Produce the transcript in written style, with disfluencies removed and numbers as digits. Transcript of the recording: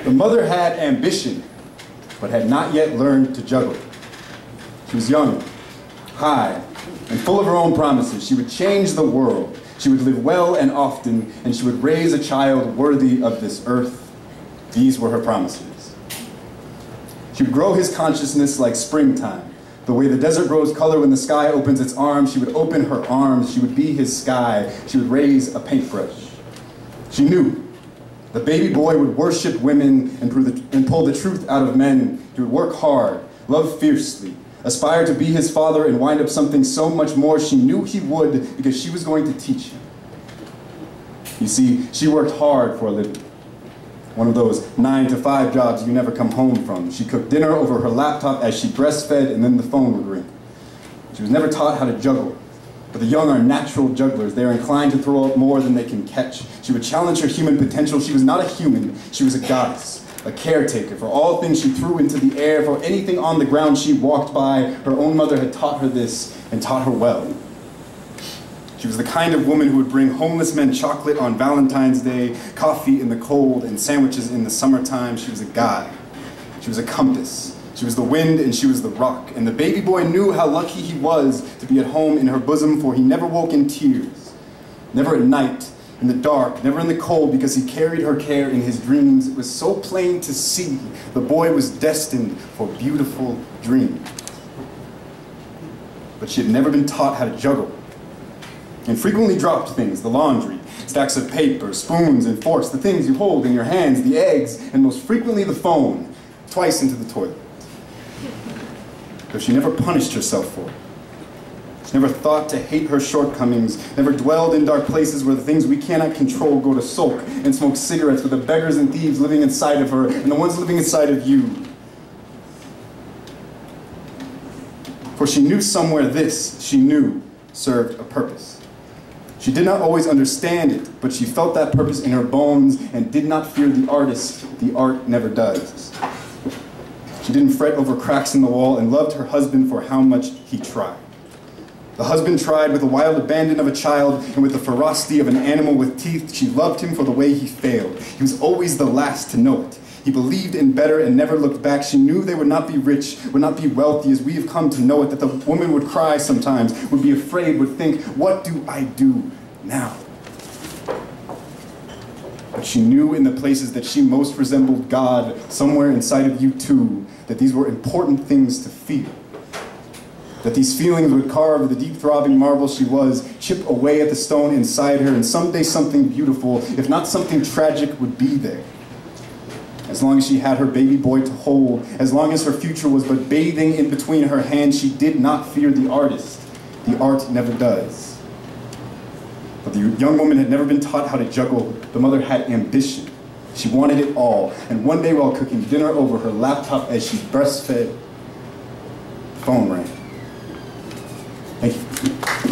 The mother had ambition, but had not yet learned to juggle. She was young, high, and full of her own promises. She would change the world. She would live well and often, and she would raise a child worthy of this earth. These were her promises. She would grow his consciousness like springtime. The way the desert grows color when the sky opens its arms, she would open her arms. She would be his sky. She would raise a paintbrush. She knew the baby boy would worship women and pull the truth out of men. He would work hard, love fiercely, aspire to be his father, and wind up something so much more. She knew he would because she was going to teach him. You see, she worked hard for a living. One of those 9-to-5 jobs you never come home from. She cooked dinner over her laptop as she breastfed, and then the phone would ring. She was never taught how to juggle. But the young are natural jugglers. They are inclined to throw up more than they can catch. She would challenge her human potential. She was not a human. She was a goddess, a caretaker for all things she threw into the air, for anything on the ground she walked by. Her own mother had taught her this and taught her well. She was the kind of woman who would bring homeless men chocolate on Valentine's Day, coffee in the cold, and sandwiches in the summertime. She was a guide. She was a compass. She was the wind and she was the rock. And the baby boy knew how lucky he was to be at home in her bosom, for he never woke in tears. Never at night, in the dark, never in the cold, because he carried her care in his dreams. It was so plain to see the boy was destined for beautiful dreams. But she had never been taught how to juggle, and frequently dropped things: the laundry, stacks of paper, spoons and forks, the things you hold in your hands, the eggs, and most frequently the phone, twice into the toilet. Though she never punished herself for it. She never thought to hate her shortcomings, never dwelled in dark places where the things we cannot control go to sulk and smoke cigarettes with the beggars and thieves living inside of her and the ones living inside of you. For she knew somewhere this, she knew, served a purpose. She did not always understand it, but she felt that purpose in her bones and did not fear the artist. The art never does. She didn't fret over cracks in the wall and loved her husband for how much he tried. The husband tried with the wild abandon of a child and with the ferocity of an animal with teeth. She loved him for the way he failed. He was always the last to know it. He believed in better and never looked back. She knew they would not be rich, would not be wealthy as we have come to know it, that the woman would cry sometimes, would be afraid, would think, what do I do now? But she knew in the places that she most resembled God, somewhere inside of you too, that these were important things to feel. That these feelings would carve the deep throbbing marble she was, chip away at the stone inside her, and someday something beautiful, if not something tragic, would be there. As long as she had her baby boy to hold, as long as her future was but bathing in between her hands, she did not fear the artist. The art never does. But the young woman had never been taught how to juggle. The mother had ambition. She wanted it all. And one day while cooking dinner over her laptop as she breastfed, the phone rang. Thank you.